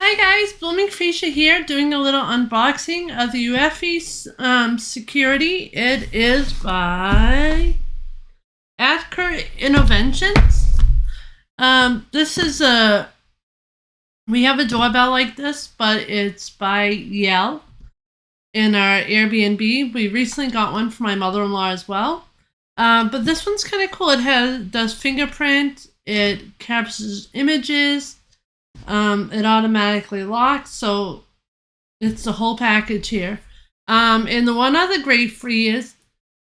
Hi guys, Blooming Fuchsia here, doing a little unboxing of the Eufy security. It is by Adker Innovations. This is we have a doorbell like this, but it's by Yale in our Airbnb. We recently got one for my mother-in-law as well. But this one's kind of cool. It does fingerprint, it captures images. It automatically locks, so it's the whole package here. And the one other great free is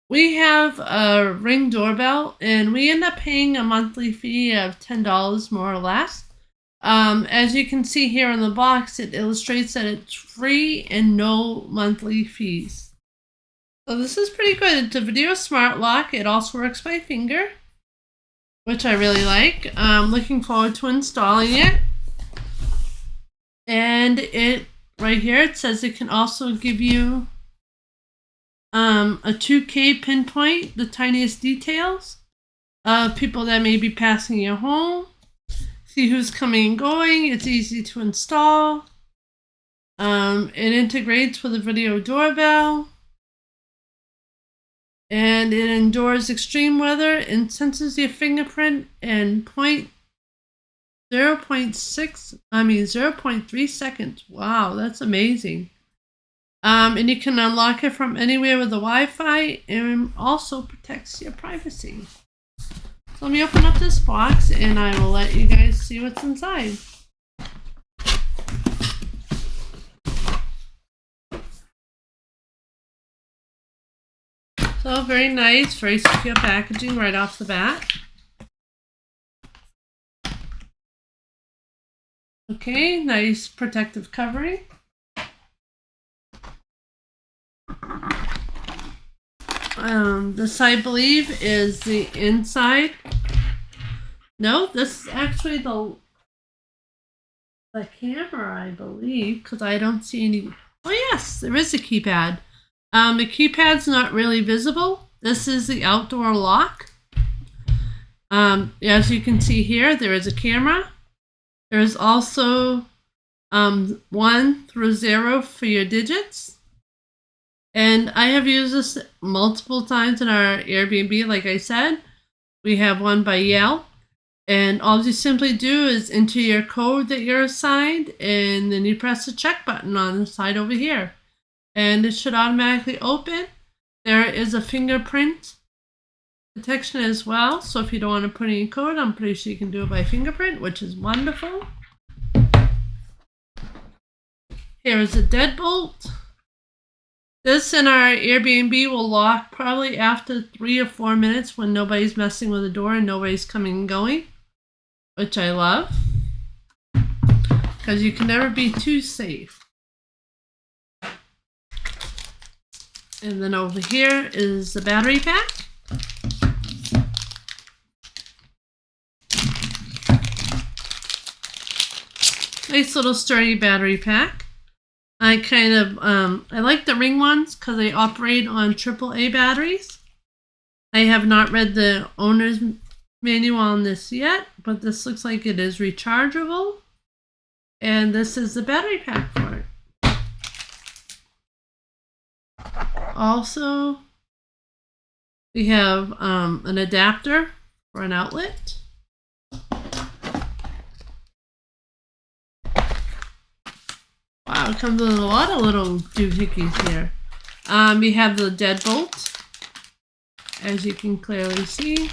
we have a Ring doorbell, and we end up paying a monthly fee of $10 more or less. As you can see here in the box, it illustrates that it's free and no monthly fees. So this is pretty good. It's a video smart lock. It also works by finger, which I really like. I'm looking forward to installing it. And it right here, it says it can also give you a 2K pinpoint the tiniest details of people that may be passing your home. See who's coming and going. It's easy to install. It integrates with a video doorbell. And it endures extreme weather and senses your fingerprint and 0.3 seconds. Wow, that's amazing. And you can unlock it from anywhere with the Wi-Fi, and also protects your privacy. So let me open up this box and I will let you guys see what's inside. So very nice, very secure packaging right off the bat. Okay, nice protective covering. This I believe is the inside. No, this is actually the camera, I believe, because I don't see any. Oh yes, there is a keypad. The keypad's not really visible. This is the outdoor lock. As you can see here, there is a camera. There's also 1 through 0 for your digits. And I have used this multiple times in our Airbnb, like I said. We have one by Yale. And all you simply do is enter your code that you're assigned, and then you press the check button on the side over here. And it should automatically open. There is a fingerprint detection as well, so if you don't want to put any code, I'm pretty sure you can do it by fingerprint, which is wonderful. Here is a deadbolt. This in our Airbnb will lock probably after 3 or 4 minutes when nobody's messing with the door and nobody's coming and going, which I love, because you can never be too safe. And then over here is the battery pack. Nice little sturdy battery pack. I like the Ring ones because they operate on AAA batteries. I have not read the owner's manual on this yet, but this looks like it is rechargeable. And this is the battery pack for it. Also, we have an adapter for an outlet. Wow, it comes with a lot of little doohickeys here. We have the deadbolt, as you can clearly see,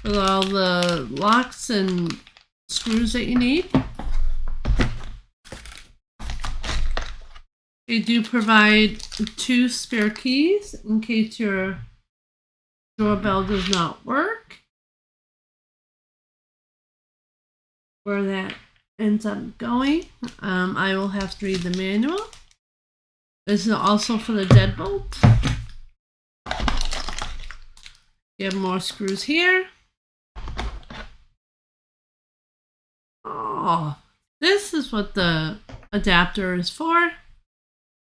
with all the locks and screws that you need. They do provide 2 spare keys in case your doorbell does not work, where that ends up going. I will have to read the manual. This is also for the deadbolt. You have more screws here. Oh, this is what the adapter is for.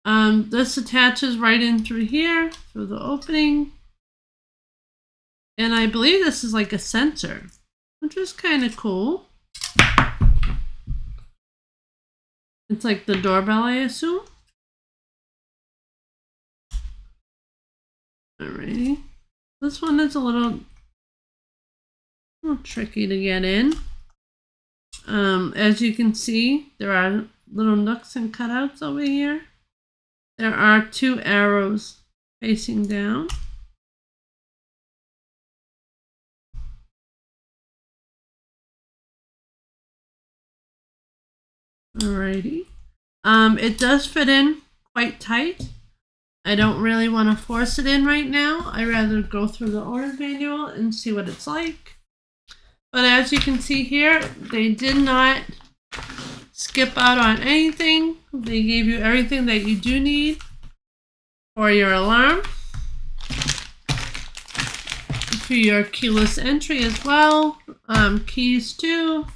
This attaches right in through here, through the opening. And I believe this is like a sensor, which is kind of cool. It's like the doorbell, I assume. Alrighty. This one is a little tricky to get in. As you can see, there are little nooks and cutouts over here. There are 2 arrows facing down. Alrighty. It does fit in quite tight. I don't really want to force it in right now. I'd rather go through the owner's manual and see what it's like. But as you can see here, they did not skip out on anything. They gave you everything that you do need for your alarm. For your keyless entry as well. Keys too.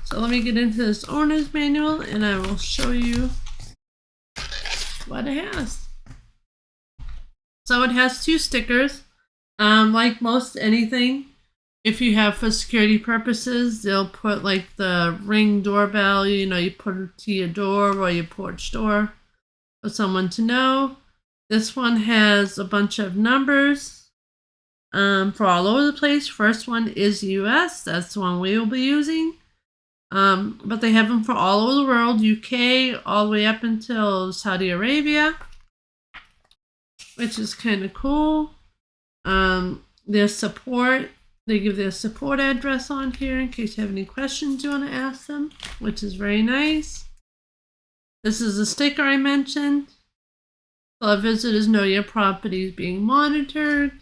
So let me get into this owner's manual and I will show you what it has. So it has 2 stickers. Like most anything, if you have for security purposes, they'll put like the Ring doorbell, you know, you put it to your door or your porch door for someone to know. This one has a bunch of numbers for all over the place. First one is US, that's the one we will be using. But they have them for all over the world, UK, all the way up until Saudi Arabia, which is kind of cool. Their support, they give their support address on here in case you have any questions you want to ask them, which is very nice. This is a sticker I mentioned. So our visitors know your property is being monitored.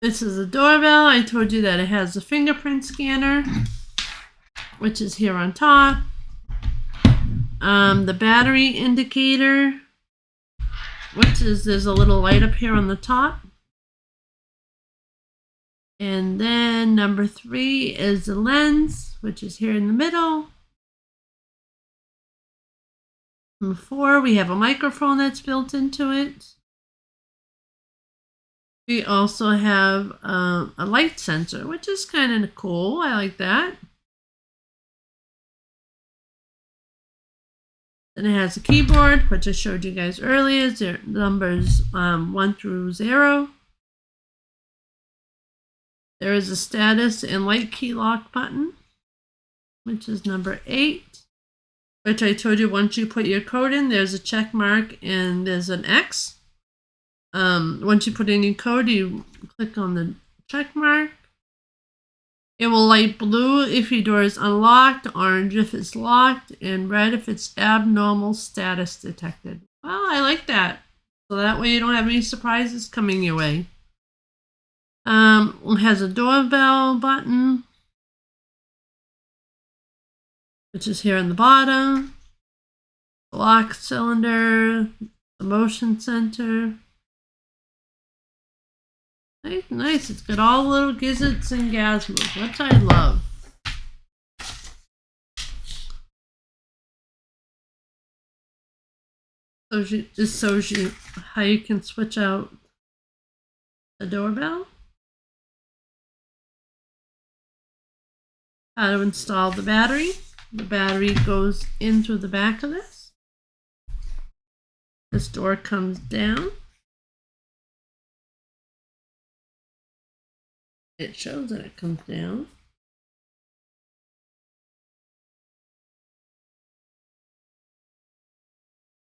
This is a doorbell. I told you that it has a fingerprint scanner, which is here on top. The battery indicator, which is, there's a little light up here on the top. And then number 3 is the lens, which is here in the middle. Number 4, we have a microphone that's built into it. We also have a light sensor, which is kind of cool. I like that. Then it has a keyboard, which I showed you guys earlier. There are numbers 1 through 0. There is a status and light key lock button, which is number 8. Which I told you once you put your code in, there's a check mark and there's an X. Once you put in your code, you click on the check mark. It will light blue if your door is unlocked, orange if it's locked, and red if it's abnormal status detected. Well, I like that. So that way you don't have any surprises coming your way. It has a doorbell button, which is here on the bottom. Lock cylinder, the motion sensor. Nice. It's got all the little gizzards and gizmos, which I love. So this shows you how you can switch out the doorbell. How to install the battery. The battery goes in through the back of this. This door comes down. It shows that it comes down.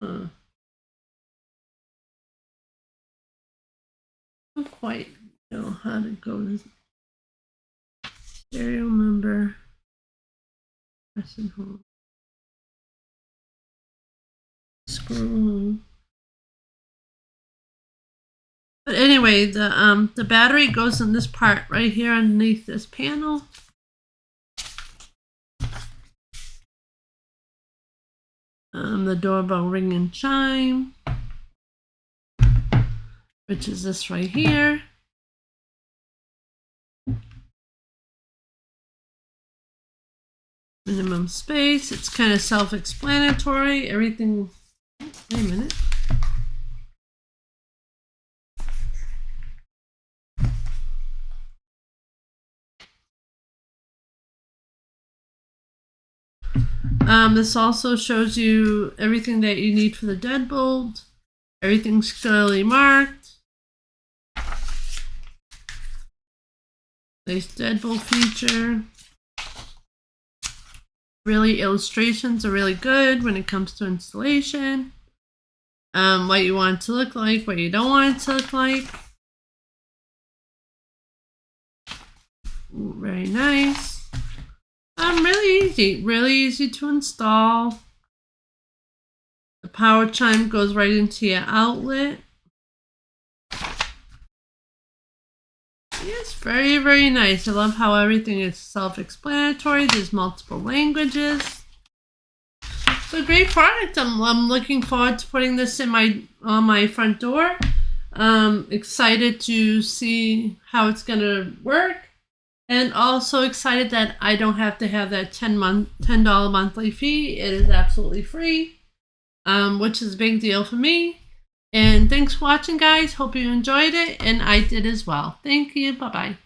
I don't quite know how to go to serial number. Press and hold. Scroll. But anyway, the battery goes in this part right here underneath this panel. The doorbell ring and chime, which is this right here. Minimum space. It's kind of self-explanatory. Everything. Wait a minute. This also shows you everything that you need for the deadbolt. Everything's clearly marked. Nice deadbolt feature. Really, illustrations are really good when it comes to installation. What you want it to look like, what you don't want it to look like. Very nice. Really easy to install. The power chime goes right into your outlet. It's very, very nice. I love how everything is self-explanatory. There's multiple languages. It's a great product. I'm looking forward to putting this in on my front door. Excited to see how it's gonna work. And also excited that I don't have to have that $10 monthly fee. It is absolutely free, which is a big deal for me. And thanks for watching, guys. Hope you enjoyed it, and I did as well. Thank you. Bye-bye.